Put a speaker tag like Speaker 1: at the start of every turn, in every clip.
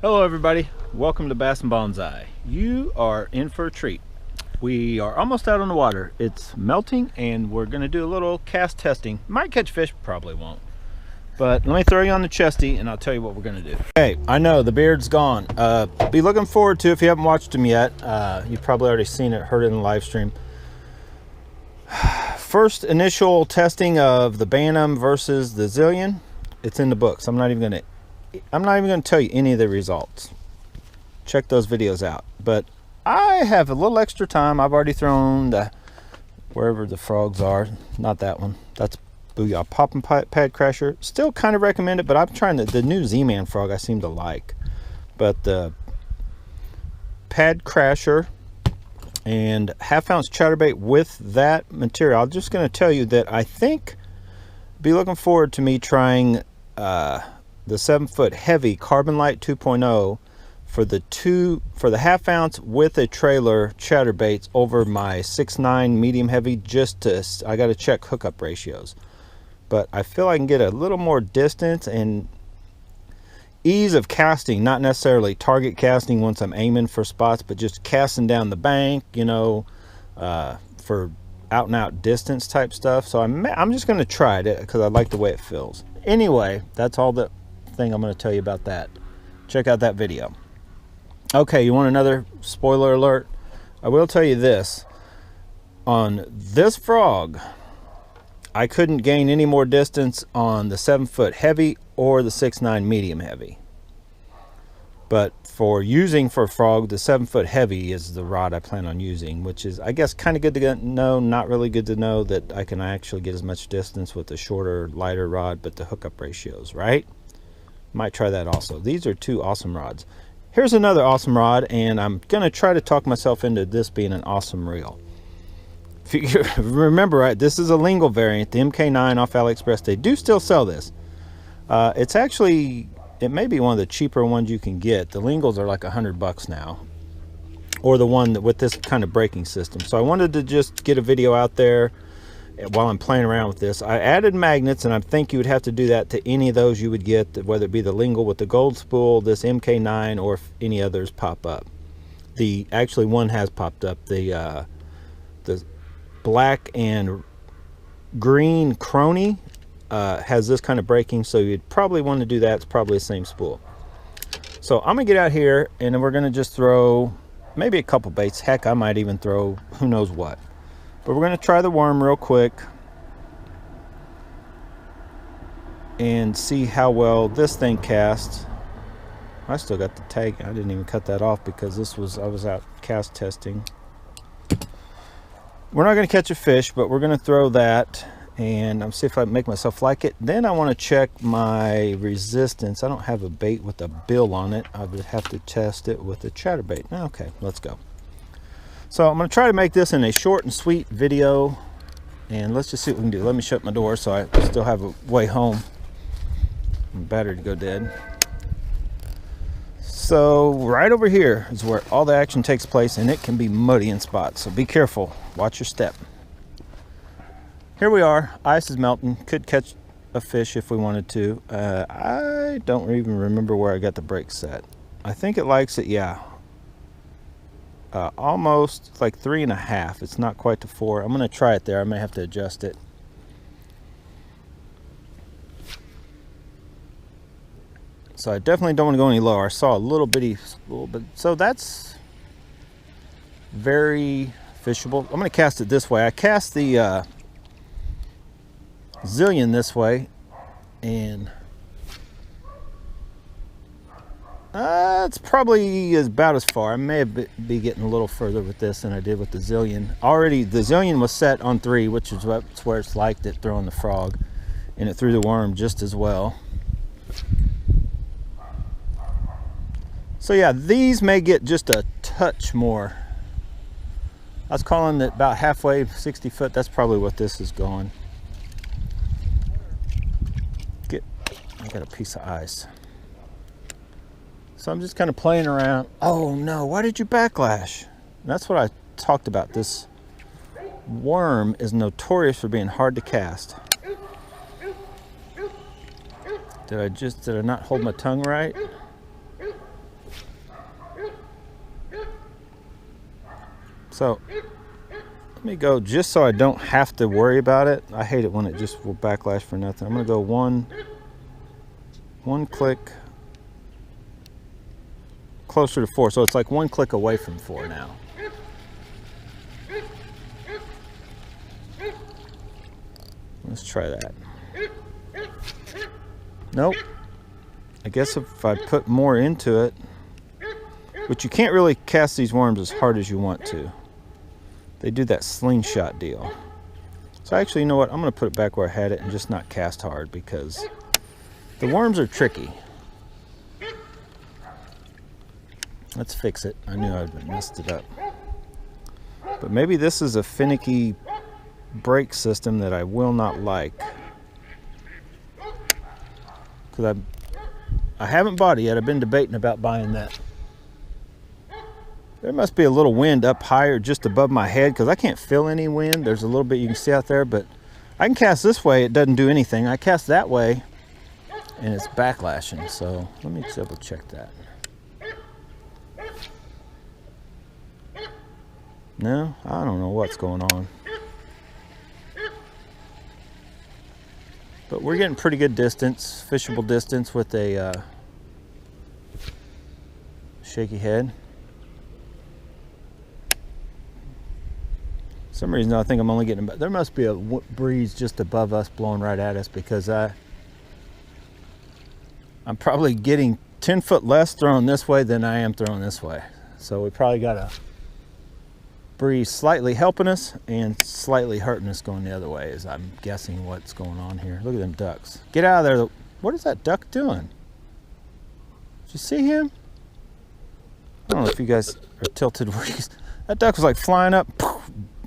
Speaker 1: Hello everybody, welcome to Bass and Bonsai. You are in for a treat. We are almost out on the water. It's melting and we're going to do a little cast testing. Might catch fish, probably won't. But let me throw you on the chesty and I'll tell you what we're going to do. Okay, I know the beard's gone. Be looking forward to, if you haven't watched them yet, you've probably already seen it, heard it in the live stream. First initial testing of the Bantam versus the Zillion. It's in the books. I'm not even going to tell you any of the results. Check those videos out. But I have a little extra time. I've already thrown the, wherever the frogs are, not that one. That's Booyah Poppin' Pad Crasher. Still kind of recommend it, but I'm trying the new Z-Man frog I seem to like. But the Pad Crasher and half-ounce chatterbait with that material. I'm just going to tell you that I think, be looking forward to me trying the 7-foot heavy Carbon Light 2.0 for the half-ounce with a trailer chatterbaits over my 6.9 medium heavy. I got to check hookup ratios, but I feel I can get a little more distance and ease of casting, not necessarily target casting once I'm aiming for spots, but just casting down the bank, you know, for out and out distance type stuff. So I'm just going to try it because I like the way it feels. Anyway, that's all the thing I'm going to tell you about that. Check out that video. Okay, you want another spoiler alert? I will tell you this. On this frog, I couldn't gain any more distance on the 7-foot heavy or the 6.9 medium heavy. But for using for frog, the 7-foot heavy is the rod I plan on using, which is, I guess, kind of good to know, not really good to know that I can actually get as much distance with the shorter, lighter rod, but the hookup ratios, right? Might try that also. These are two awesome rods. Here's another awesome rod, and I'm going to try to talk myself into this being an awesome reel. If you remember, right, this is a LingL variant, the MK9 off AliExpress. They do still sell this. It's actually, it may be one of the cheaper ones you can get. The LingLs are like $100 now, or the one that with this kind of braking system. So I wanted to just get a video out there while I'm playing around with this. I added magnets, and I think you would have to do that to any of those you would get, whether it be the LingL with the gold spool, this MK9, or if any others pop up. Actually one has popped up, the black and green Crony has this kind of braking, so you'd probably want to do that. It's probably the same spool. So I'm gonna get out here and then we're gonna just throw maybe a couple baits. Heck, I might even throw who knows what. But we're gonna try the worm real quick and see how well this thing casts. I still got the tag. I didn't even cut that off because I was out cast testing. We're not going to catch a fish, but we're going to throw that and I'm see if I can make myself like it. Then I want to check my resistance. I don't have a bait with a bill on it. I would have to test it with a chatterbait. Okay, let's go. So I'm going to try to make this in a short and sweet video, and let's just see what we can do. Let me shut my door so I still have a way home. My battery to go dead. So right over here is where all the action takes place, and it can be muddy in spots, so be careful. Watch your step. Here we are. Ice is melting. Could catch a fish if we wanted to. I don't even remember where I got the brake set. I think it likes it, yeah. Almost like 3.5. It's not quite to 4. I'm going to try it there. I may have to adjust it. So I definitely don't want to go any lower. I saw a little bit. So that's very fishable. I'm going to cast it this way. I cast the Zillion this way, and it's probably about as far. I may be getting a little further with this than I did with the Zillion. Already, the Zillion was set on 3, which is where it's liked it, throwing the frog, and it threw the worm just as well. So yeah, these may get just a touch more. I was calling it about halfway, 60 foot. That's probably what this is going. I got a piece of ice. So I'm just kind of playing around. Oh no, why did you backlash? That's what I talked about. This worm is notorious for being hard to cast. Did I not hold my tongue right? So let me go, just so I don't have to worry about it. I hate it when it just will backlash for nothing. I'm gonna go one click closer to 4. So it's like 1 click away from 4 now. Let's try that. Nope. I guess if I put more into it, but you can't really cast these worms as hard as you want to. They do that slingshot deal. So actually, you know what? I'm going to put it back where I had it and just not cast hard, because the worms are tricky. Let's fix it. I knew I'd messed it up. But maybe this is a finicky brake system that I will not like. Because I haven't bought it yet. I've been debating about buying that. There must be a little wind up higher just above my head, because I can't feel any wind. There's a little bit you can see out there, but I can cast this way, it doesn't do anything. I cast that way and it's backlashing. So let me double check that. No, I don't know what's going on. But we're getting pretty good distance, fishable distance with a shaky head. For some reason I think I'm only getting, there must be a breeze just above us blowing right at us, because I'm probably getting 10 foot less thrown this way than I am thrown this way. So we probably got a breeze slightly helping us and slightly hurting us going the other way, is I'm guessing what's going on here. Look at them ducks. Get out of there. What is that duck doing? Did you see him? I don't know if you guys are tilted where that duck was like flying up,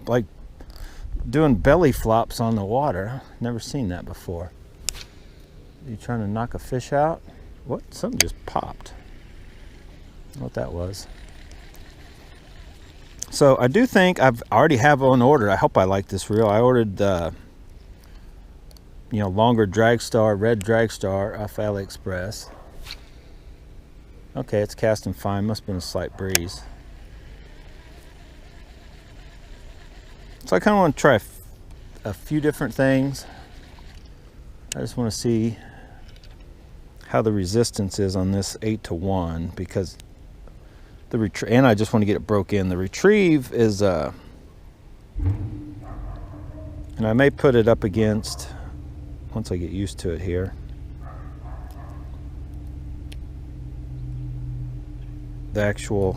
Speaker 1: like doing belly flops on the water. Never seen that before. Are you trying to knock a fish out? What? Something just popped. I don't know what that was. So I do think I already have on order. I hope I like this reel. I ordered the, longer drag star, red drag star off AliExpress. Okay, it's casting fine. Must have been a slight breeze. So I kind of want to try a few different things. I just want to see how the resistance is on this 8-to-1, because and I just want to get it broke in. The retrieve is and I may put it up against, once I get used to it here, the actual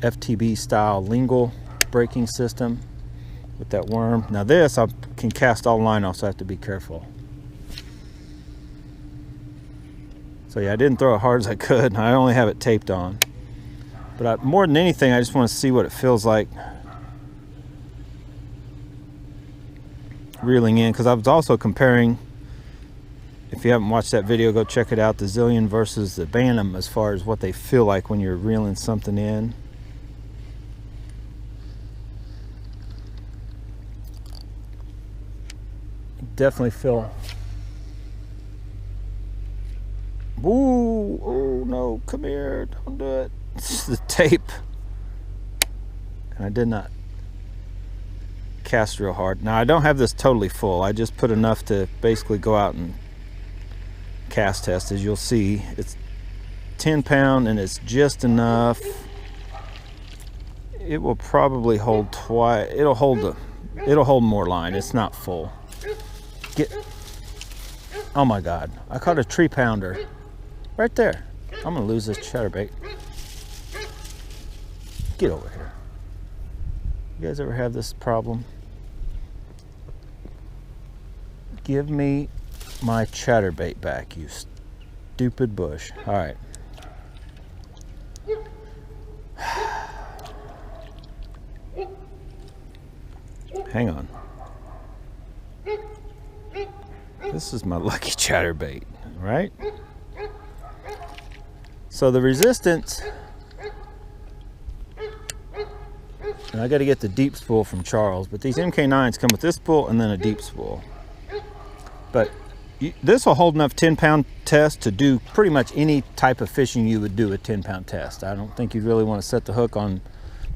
Speaker 1: FTB style LingL braking system with that worm. Now this I can cast all line off, so I have to be careful. So yeah, I didn't throw it hard as I could. I only have it taped on. But more than anything, I just want to see what it feels like reeling in, because I was also comparing, if you haven't watched that video, go check it out, the Zillion versus the Bantam, as far as what they feel like when you're reeling something in. Definitely feel. Ooh, oh no, come here, don't do it. It's the tape. And I did not cast real hard. Now I don't have this totally full. I just put enough to basically go out and cast test. As you'll see, it's 10 pound and it's just enough. It will probably hold twice. It'll hold more line. It's not full. Oh my God, I caught a 3-pounder right there. I'm gonna lose this chatterbait. Get over here. You guys ever have this problem? Give me my chatterbait back, you stupid bush. All right. Hang on. This is my lucky chatterbait, right? So the resistance, and I got to get the deep spool from Charles, but these MK9s come with this spool and then a deep spool. But this will hold enough 10-pound test to do pretty much any type of fishing you would do a 10-pound test. I don't think you'd really want to set the hook on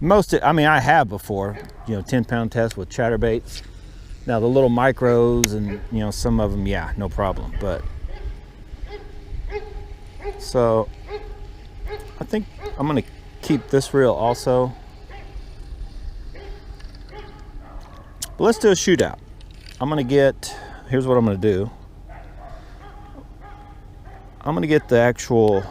Speaker 1: I mean, I have before, you know, 10-pound test with chatterbaits. Now the little micros and, you know, some of them, yeah, no problem. But so I think I'm gonna keep this reel also. But let's do a shootout. Here's what I'm gonna do. I'm gonna get the actual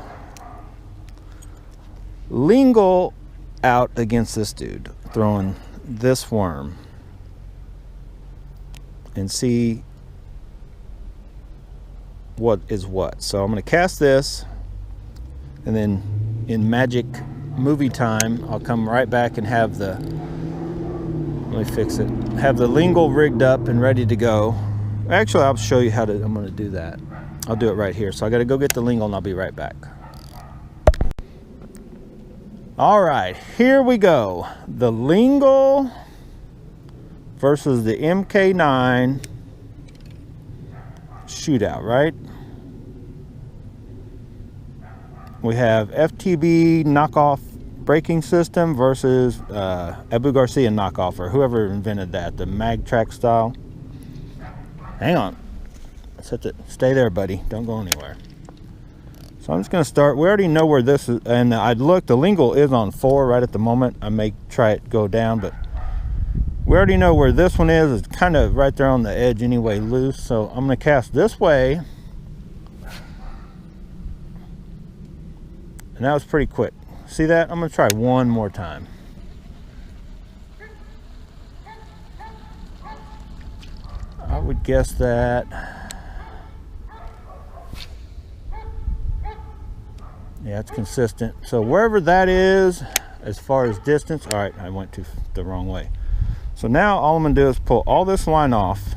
Speaker 1: LingL out against this dude, throwing this worm, and see what is what. So I'm gonna cast this, and then in magic movie time, I'll come right back and have the, let me fix it, have the LingL rigged up and ready to go. Actually, I'll show you I'm gonna do that. I'll do it right here. So I gotta go get the LingL and I'll be right back. All right, here we go. The LingL versus the MK9 shootout, right? We have FTB knockoff braking system versus Abu Garcia knockoff, or whoever invented that, the Magtrax style. Hang on. Let's hit it. Stay there, buddy. Don't go anywhere. So I'm just going to start. We already know where this is, and I looked, the LingL is on 4 right at the moment. I may try it go down, but we already know where this one is. It's kind of right there on the edge anyway, loose. So I'm going to cast this way. And that was pretty quick. See that? I'm going to try one more time. I would guess that, yeah, it's consistent. So wherever that is, as far as distance, all right, I went the wrong way. So now all I'm gonna do is pull all this line off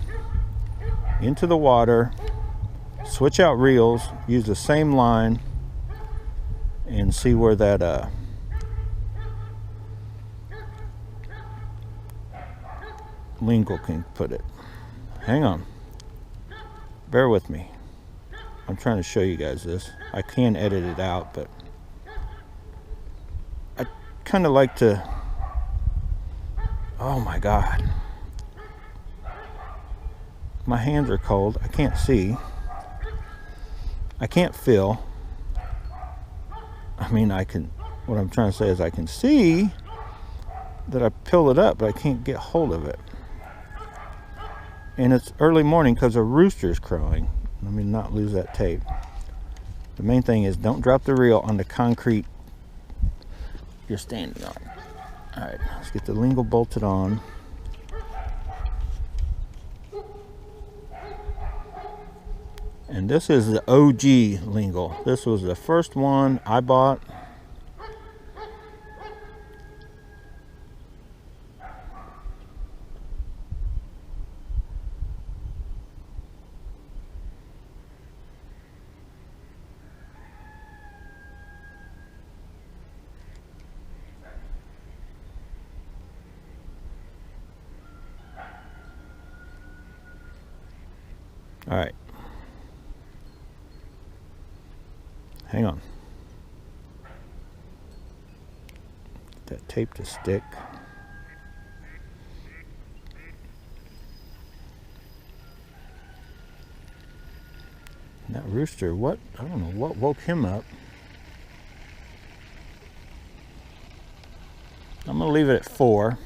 Speaker 1: into the water, switch out reels, use the same line, and see where that LingL can put it. Hang on, bear with me. I'm trying to show you guys this. I can edit it out, but I kind of like to, oh my God. My hands are cold. I can't see. I can't feel. I mean, what I'm trying to say is I can see that I pull it up, but I can't get hold of it. And it's early morning because a rooster's crowing. Let me not lose that tape. The main thing is don't drop the reel on the concrete you're standing on. All right, let's get the LingL bolted on. And this is the OG LingL. This was the first one I bought. All right. Hang on. Get that tape to stick. And that rooster, what? I don't know what woke him up. I'm going to leave it at 4.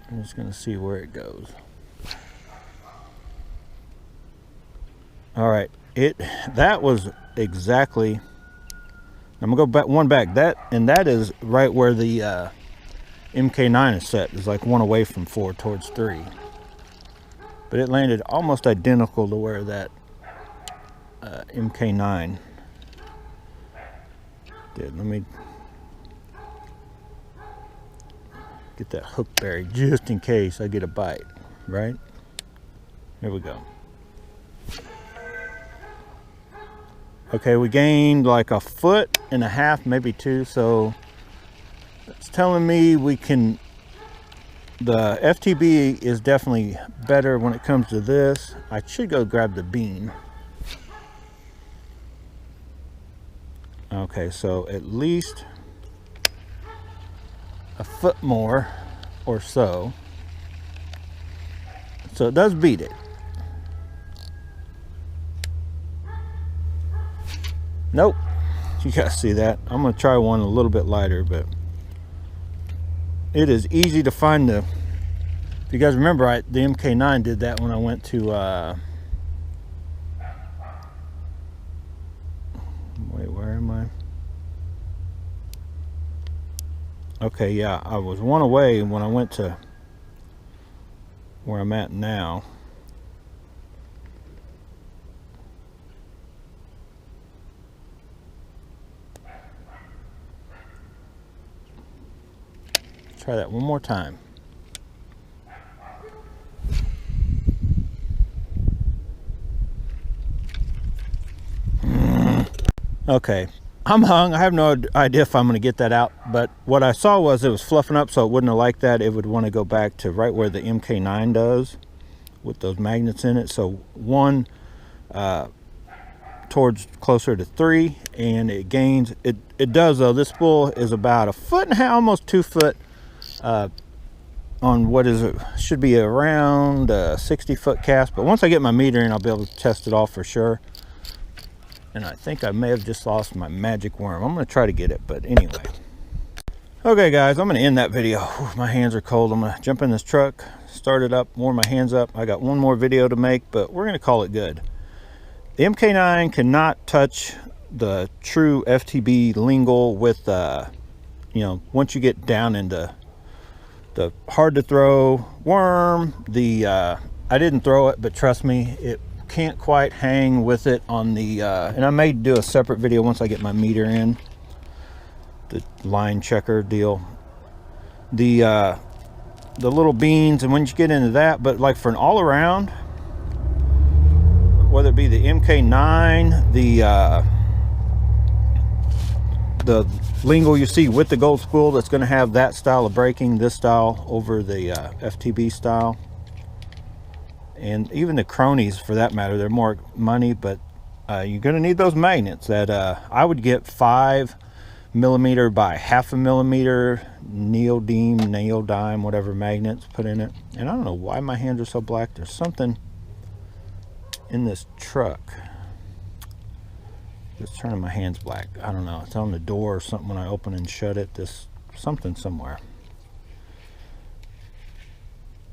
Speaker 1: I'm just going to see where it goes. All right, that was exactly, I'm gonna go back one back, that is right where the MK9 is set. It's like one away from 4 towards 3, but it landed almost identical to where that MK9 did. Let me get that hook buried just in case I get a bite. Right, here we go. Okay, we gained like 1.5 feet, maybe 2, so it's telling me we can, the FTB is definitely better when it comes to this. I should go grab the bean. Okay, so at least foot more or so. So it does beat it. Nope. You guys see that? I'm going to try one a little bit lighter, but it is easy to find the... If you guys remember, the MK9 did that when I went to... wait, where am I? Okay, yeah, I was one away when I went to where I'm at now. Try that one more time. Okay, I'm hung. I have no idea if I'm going to get that out, but what I saw was it was fluffing up, so it wouldn't have liked that. It would want to go back to right where the MK9 does with those magnets in it. So one towards closer to 3, and it gains. It does though. This spool is about 1.5 foot, almost 2 foot on what is it? Should be around a 60-foot cast. But once I get my meter in, I'll be able to test it off for sure. And I think I may have just lost my magic worm. I'm going to try to get it, but anyway. Okay, guys, I'm going to end that video. Whew, my hands are cold. I'm going to jump in this truck, start it up, warm my hands up. I got one more video to make, but we're going to call it good. The MK9 cannot touch the true FTB LingL with, you know, once you get down into the hard to throw worm. I didn't throw it, but trust me, it can't quite hang with it on the and I may do a separate video once I get my meter in, the line checker deal, the little beans, and when you get into that. But like for an all-around, whether it be the MK9, the LingL you see with the gold spool, that's going to have that style of braking, this style over the FTB style. And even the Cronies, for that matter, they're more money, but you're going to need those magnets that I would get 5mm by 0.5 millimeter neodyme, whatever magnets put in it. And I don't know why my hands are so black. There's something in this truck that's turning my hands black. I don't know. It's on the door or something when I open and shut it. This something somewhere.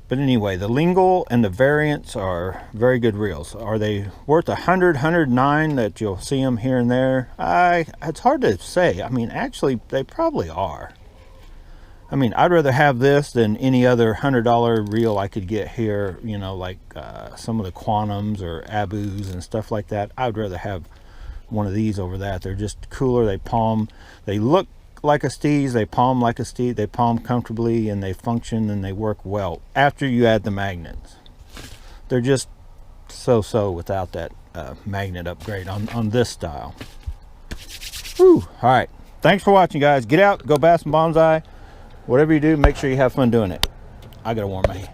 Speaker 1: But anyway, the LingL and the variants are very good reels. Are they worth 100, 109 that you'll see them here and there? It's hard to say. I mean, actually, they probably are. I mean, I'd rather have this than any other $100 reel I could get here, you know, like some of the Quantums or Abus and stuff like that. I'd rather have one of these over that. They're just cooler. They palm. They look like a Steez, they palm like a Steez, they palm comfortably, and they function and they work well after you add the magnets. They're just so without that magnet upgrade on this style. Whew. All right, thanks for watching, guys. Get out, go bass and bonsai. Whatever you do, make sure you have fun doing it. I gotta warm my